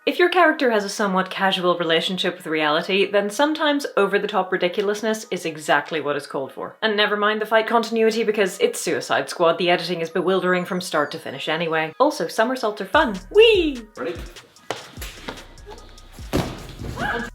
If your character has a somewhat casual relationship with reality, then sometimes over-the-top ridiculousness is exactly what is called for. And never mind the fight continuity because it's Suicide Squad, the editing is bewildering from start to finish anyway. Also, somersaults are fun. Whee! Ready?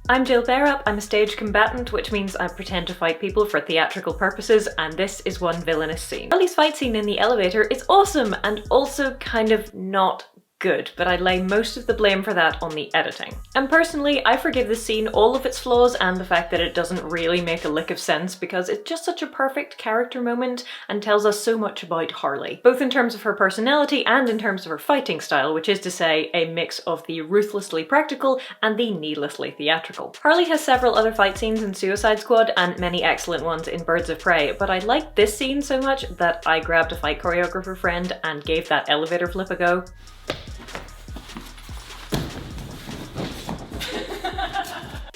I'm Jill Bearup, I'm a stage combatant, which means I pretend to fight people for theatrical purposes, and this is one villainous scene. Harley's fight scene in the elevator is awesome, and also kind of not good, but I lay most of the blame for that on the editing. And personally, I forgive this scene all of its flaws and the fact that it doesn't really make a lick of sense because it's just such a perfect character moment and tells us so much about Harley, both in terms of her personality and in terms of her fighting style, which is to say, a mix of the ruthlessly practical and the needlessly theatrical. Harley has several other fight scenes in Suicide Squad and many excellent ones in Birds of Prey, but I liked this scene so much that I grabbed a fight choreographer friend and gave that elevator flip a go.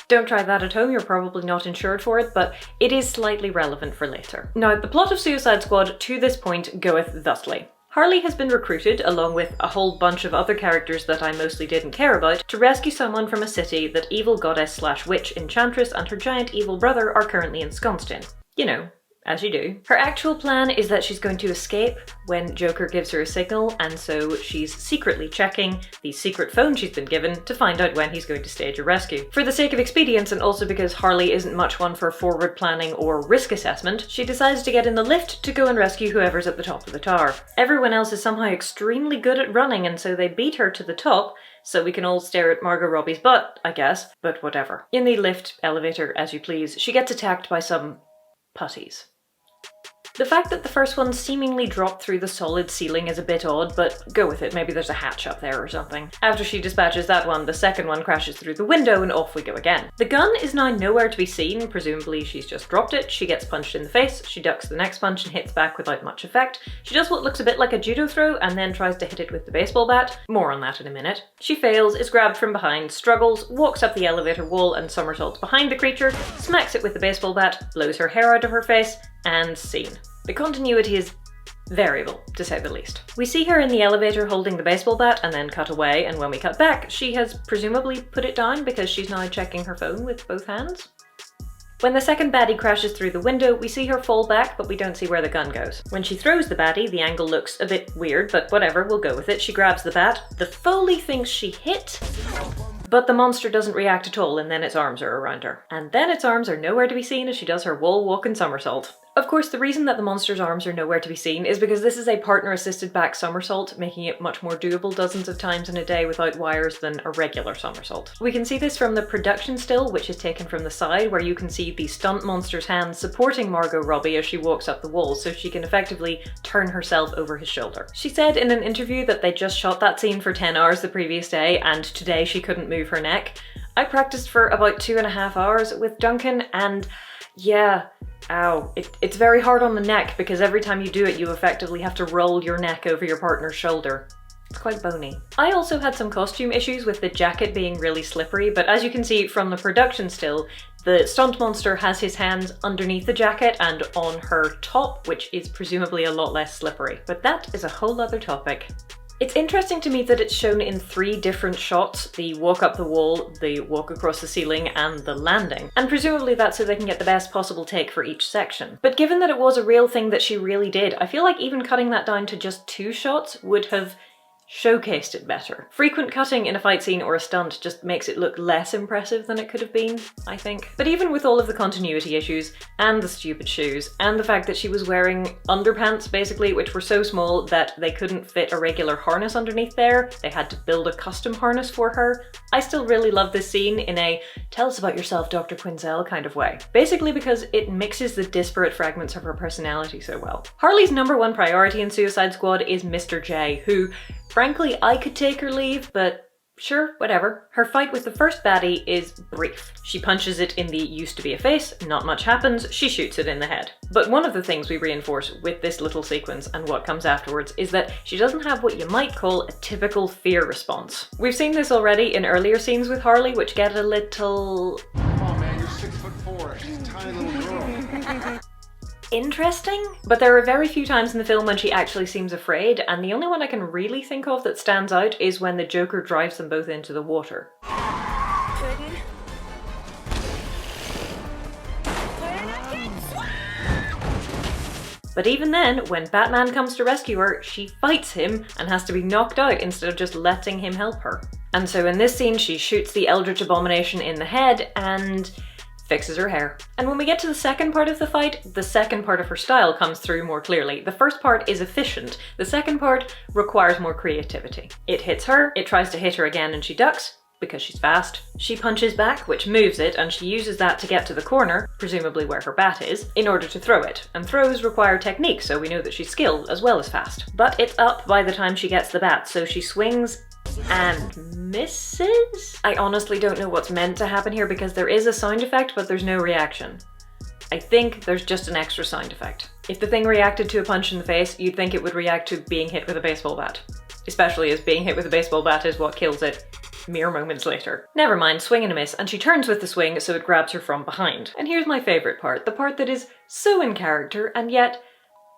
Don't try that at home, you're probably not insured for it, but it is slightly relevant for later. Now, the plot of Suicide Squad to this point goeth thusly. Harley has been recruited, along with a whole bunch of other characters that I mostly didn't care about, to rescue someone from a city that evil goddess/witch Enchantress and her giant evil brother are currently ensconced in. You know, as you do. Her actual plan is that she's going to escape when Joker gives her a signal, and so she's secretly checking the secret phone she's been given to find out when he's going to stage a rescue. For the sake of expedience, and also because Harley isn't much one for forward planning or risk assessment, she decides to get in the lift to go and rescue whoever's at the top of the tower. Everyone else is somehow extremely good at running, and so they beat her to the top, so we can all stare at Margot Robbie's butt, I guess, but whatever. In the lift, elevator, as you please, she gets attacked by some putties. The fact that the first one seemingly dropped through the solid ceiling is a bit odd, but go with it, maybe there's a hatch up there or something. After she dispatches that one, the second one crashes through the window and off we go again. The gun is now nowhere to be seen, presumably she's just dropped it, she gets punched in the face, she ducks the next punch and hits back without much effect, she does what looks a bit like a judo throw and then tries to hit it with the baseball bat, more on that in a minute. She fails, is grabbed from behind, struggles, walks up the elevator wall and somersaults behind the creature, smacks it with the baseball bat, blows her hair out of her face, and scene. The continuity is variable, to say the least. We see her in the elevator holding the baseball bat and then cut away, and when we cut back, she has presumably put it down because she's now checking her phone with both hands. When the second baddie crashes through the window, we see her fall back, but we don't see where the gun goes. When she throws the baddie, the angle looks a bit weird, but whatever, we'll go with it. She grabs the bat. The Foley thinks she hit, but the monster doesn't react at all, and then its arms are around her. And then its arms are nowhere to be seen as she does her wall walk and somersault. Of course, the reason that the monster's arms are nowhere to be seen is because this is a partner-assisted back somersault, making it much more doable dozens of times in a day without wires than a regular somersault. We can see this from the production still, which is taken from the side, where you can see the stunt monster's hands supporting Margot Robbie as she walks up the wall, so she can effectively turn herself over his shoulder. She said in an interview that they just shot that scene for 10 hours the previous day, and today she couldn't move her neck. I practiced for about 2.5 hours with Duncan, and yeah, ow. It's very hard on the neck because every time you do it, you effectively have to roll your neck over your partner's shoulder. It's quite bony. I also had some costume issues with the jacket being really slippery, but as you can see from the production still, the stunt monster has his hands underneath the jacket and on her top, which is presumably a lot less slippery. But that is a whole other topic. It's interesting to me that it's shown in 3 different shots, the walk up the wall, the walk across the ceiling, and the landing. And presumably that's so they can get the best possible take for each section. But given that it was a real thing that she really did, I feel like even cutting that down to just 2 shots would have showcased it better. Frequent cutting in a fight scene or a stunt just makes it look less impressive than it could have been, I think. But even with all of the continuity issues, and the stupid shoes, and the fact that she was wearing underpants basically, which were so small that they couldn't fit a regular harness underneath there, they had to build a custom harness for her, I still really love this scene in a tell us about yourself, Dr. Quinzel kind of way. Basically because it mixes the disparate fragments of her personality so well. Harley's #1 priority in Suicide Squad is Mr. J, who frankly, I could take her leave, but sure, whatever. Her fight with the first baddie is brief. She punches it in the used to be a face, not much happens, she shoots it in the head. But one of the things we reinforce with this little sequence and what comes afterwards is that she doesn't have what you might call a typical fear response. We've seen this already in earlier scenes with Harley, which get a little... Come on, man, you're 6'4", she's a tiny little girl. interesting, but there are very few times in the film when she actually seems afraid, and the only one I can really think of that stands out is when the Joker drives them both into the water. But even then, when Batman comes to rescue her, she fights him and has to be knocked out instead of just letting him help her. And so in this scene, she shoots the Eldritch Abomination in the head and fixes her hair. And when we get to the second part of the fight, the second part of her style comes through more clearly. The first part is efficient. The second part requires more creativity. It hits her, it tries to hit her again and she ducks, because she's fast. She punches back, which moves it, and she uses that to get to the corner, presumably where her bat is, in order to throw it. And throws require technique, so we know that she's skilled as well as fast. But it's up by the time she gets the bat, so she swings and misses? I honestly don't know what's meant to happen here because there is a sound effect, but there's no reaction. I think there's just an extra sound effect. If the thing reacted to a punch in the face, you'd think it would react to being hit with a baseball bat. Especially as being hit with a baseball bat is what kills it mere moments later. Never mind, swing and a miss, and she turns with the swing so it grabs her from behind. And here's my favourite part, the part that is so in character and yet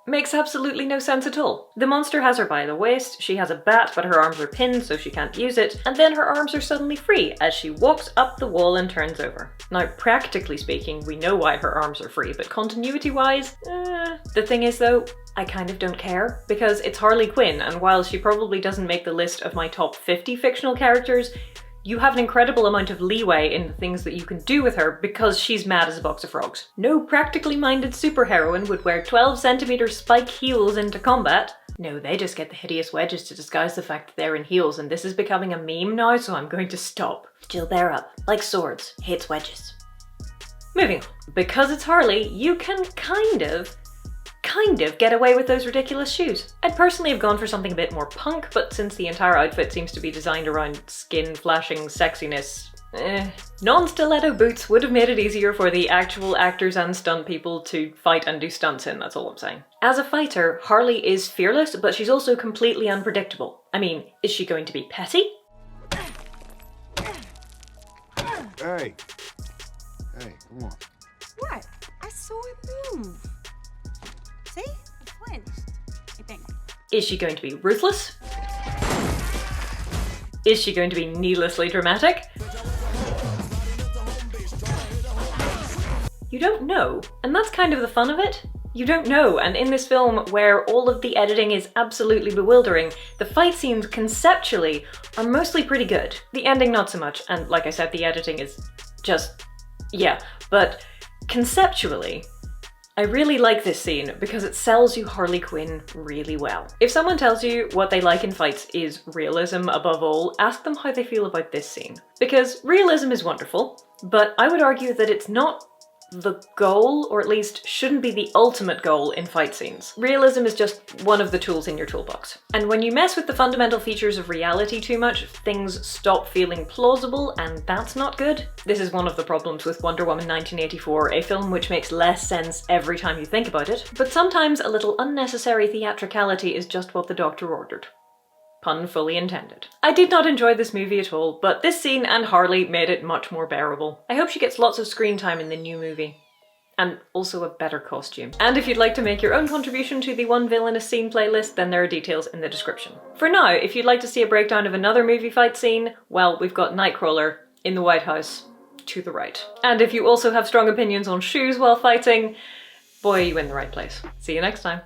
makes absolutely no sense at all. The monster has her by the waist, she has a bat but her arms are pinned so she can't use it, and then her arms are suddenly free as she walks up the wall and turns over. Now, practically speaking, we know why her arms are free, but continuity-wise, The thing is though, I kind of don't care, because it's Harley Quinn, and while she probably doesn't make the list of my top 50 fictional characters, you have an incredible amount of leeway in the things that you can do with her because she's mad as a box of frogs. No practically minded superheroine would wear 12cm spike heels into combat. No, they just get the hideous wedges to disguise the fact that they're in heels, and this is becoming a meme now, so I'm going to stop. Jill, bear up. Like swords, hates wedges. Moving on. Because it's Harley, you can kind of get away with those ridiculous shoes. I'd personally have gone for something a bit more punk, but since the entire outfit seems to be designed around skin flashing sexiness, non-stiletto boots would have made it easier for the actual actors and stunt people to fight and do stunts in, that's all I'm saying. As a fighter, Harley is fearless, but she's also completely unpredictable. I mean, is she going to be petty? Hey, come on. What? I saw it move. See? I flinched. I think. Is she going to be ruthless? Is she going to be needlessly dramatic? You don't know, and that's kind of the fun of it. You don't know, and in this film, where all of the editing is absolutely bewildering, the fight scenes conceptually are mostly pretty good. The ending not so much, and like I said, the editing is just, yeah, but conceptually, I really like this scene because it sells you Harley Quinn really well. If someone tells you what they like in fights is realism above all, ask them how they feel about this scene. Because realism is wonderful, but I would argue that it's not the goal, or at least shouldn't be the ultimate goal in fight scenes. Realism is just one of the tools in your toolbox. And when you mess with the fundamental features of reality too much, things stop feeling plausible, and that's not good. This is one of the problems with Wonder Woman 1984, a film which makes less sense every time you think about it, but sometimes a little unnecessary theatricality is just what the doctor ordered. Pun fully intended. I did not enjoy this movie at all, but this scene and Harley made it much more bearable. I hope she gets lots of screen time in the new movie. And also a better costume. And if you'd like to make your own contribution to the One Villainous Scene playlist, then there are details in the description. For now, if you'd like to see a breakdown of another movie fight scene, well, we've got Nightcrawler in the White House to the right. And if you also have strong opinions on shoes while fighting, boy, are you in the right place. See you next time.